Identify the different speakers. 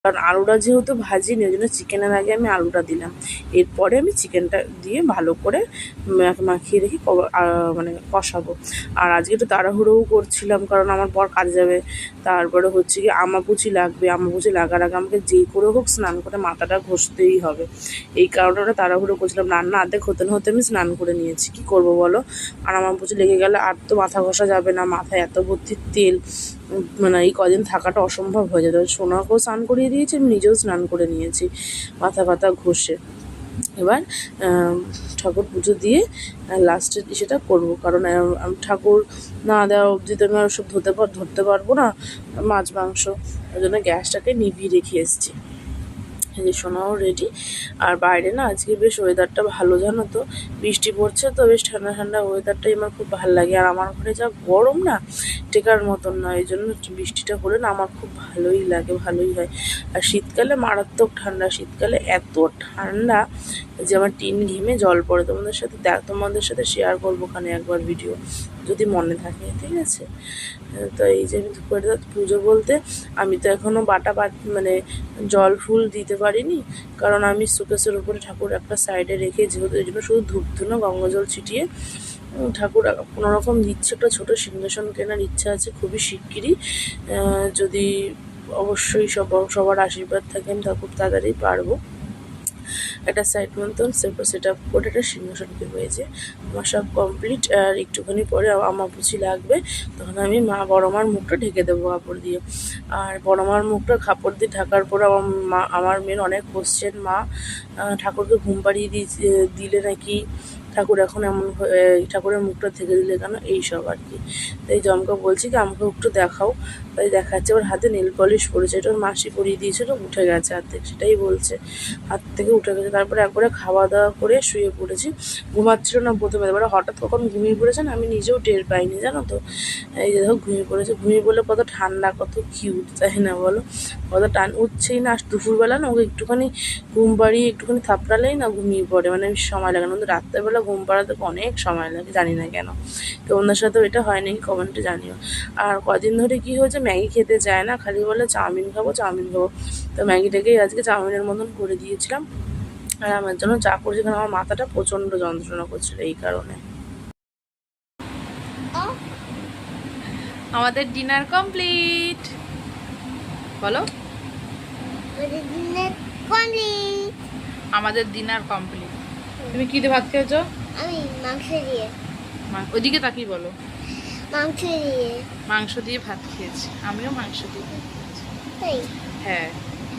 Speaker 1: কারণ আলুটা যেহেতু ভাজিনি, ওই জন্য চিকেনের আগে আমি আলুটা দিলাম। এরপরে আমি চিকেনটা দিয়ে ভালো করে মাখিয়ে রেখে মানে কষাবো। আর আজকে একটু তাড়াহুড়োও করছিলাম, কারণ আমার বর কাজে যাবে। তারপরে হচ্ছে কি আমাপুচি লাগবে, আমাপুচি লাগার আগে আমাকে যেই করে হোক স্নান করে মাথাটা ঘষতেই হবে। এই কারণে ওটা তাড়াহুড়ো করছিলাম। রান্না অর্ধেক হতে না হতে আমি স্নান করে নিয়েছি। কি করব বলো, আর আমাপুচি লেগে গেলে আর তো মাথা ঘষা যাবে না, মাথায় এত ভর্তি তেল, মানে এই কদিন থাকাটা অসম্ভব হয়ে যেত। সোনাকেও স্নান করিয়ে দিয়েছি, আমি নিজেও স্নান করে নিয়েছি মাথা ফাথা ঘষে। এবার ঠাকুর পুজো দিয়ে লাস্টের সেটা করবো, কারণ আমি ঠাকুর না দেওয়া অবধি তো আমি আর সব ধরতে পারবো না মাছ মাংস। ওই জন্য গ্যাসটাকে নিভিয়ে রেখে এসেছি। এই যে সোনাও রেডি। আর বাইরে না আজকে বেশ ওয়েদারটা ভালো, জানো তো, বৃষ্টি পড়ছে তো, বেশ ঠান্ডা ঠান্ডা ওয়েদারটাই আমার খুব ভালো লাগে। আর আমার ঘরে যা গরম না, টেকার মতন না, এই জন্য বৃষ্টিটা হলে না আমার খুব ভালোই লাগে, ভালোই হয়। আর শীতকালে মারাত্মক ঠান্ডা, শীতকালে এত ঠান্ডা যে আমার টিন ঘেমে জল পড়ে। তোমাদের সাথে শেয়ার করবো ওখানে একবার ভিডিও, যদি মনে থাকে, ঠিক আছে। তো এই যে আমি দুপুরে পুজো বলতে আমি তো এখনও মানে জল ফুল দিতে পারিনি, কারণ আমি শোকেসের উপরে ঠাকুর একটা সাইডে রেখে, যেহেতু এই জন্য শুধু ধূপ ধুনো গঙ্গা জল ছিটিয়ে ঠাকুর কোনোরকম দিচ্ছে। একটা ছোটো সিংহাসন কেনার ইচ্ছা আছে খুবই শিগগিরই, যদি অবশ্যই সবার আশীর্বাদ থাকে আমি ঠাকুর তাড়াতাড়ি পারবো। একটা সাইড মতন সেট আপ করে একটা সিংহাসন হয়েছে। আমার সব কমপ্লিট। আর একটুখানি পরে আমার পুচি লাগবে, তখন আমি বড় মার মুখটা ঢেকে দেবো কাপড় দিয়ে। আর বড় মার মুখটা কাপড় দিয়ে ঢাকার পরে আমার মেয়ের অনেক কোশ্চেন, মা ঠাকুরকে ঘুম পাড়িয়ে দিলে নাকি, ঠাকুর এখন এমন ঠাকুরের মুখটা থেকে দিলে কেন, এইসব আর কি। তাই জমকা বলছি কি আমাকে একটু দেখাও, তাই দেখাচ্ছে। ওর হাতে নেল পলিশ পড়েছে, এটা ওর মাসি পরিয়ে দিয়েছিল, উঠে গেছে হাত থেকে, সেটাই বলছে, হাত থেকে উঠে গেছে। তারপরে একবারে খাওয়া দাওয়া করে শুয়ে পড়েছি। ঘুমাচ্ছিল না প্রথমে, এবারে হঠাৎ কখন ঘুমিয়ে পড়েছে না, আমি নিজেও টের পাইনি, জানো তো। এই যে দেখো ঘুমিয়ে পড়েছে, ঘুমিয়ে পড়লে কত ঠান্ডা, কত কিউট, তাই না বলো। কত উঠছেই না, দুপুরবেলা না ওকে একটুখানি ঘুম পাড়িয়ে একটুখানি থাপড়ালেই না ঘুমিয়ে পড়ে, মানে সময় লাগে না। কিন্তু রাত্রেবেলা ঘুম পাড়াতে অনেক সময় লাগে, জানি না কেন। তো ওনার সাথেও এটা হয় নাকি কমেন্টে জানিও। আর কদিন ধরে কি হয়েছে, ম্যাগি খেতে চায় না, খালি বলে চাউমিন খাবো চাউমিন খাবো। তো ম্যাগিটাকেই আজকে চাউমিনের মতন করে দিয়েছিলাম। আর আমার জন্য চা করছি, কারণ আমার মাথাটা প্রচণ্ড যন্ত্রণা করছিল এই কারণে। আমাদের ডিনার কমপ্লিট, বলো। আমাদের ডিনার কমপ্লিট। তুমি কি দিয়ে ভাত খেয়েছো?
Speaker 2: আমি মাংস দিয়ে।
Speaker 1: ওইদিকে তাকিয়ে বলো।
Speaker 2: মাংস দিয়ে।
Speaker 1: মাংস দিয়ে ভাত খেয়েছি, আমিও মাংস দিয়ে ভাত খেয়েছি।
Speaker 2: তাই?
Speaker 1: হ্যাঁ।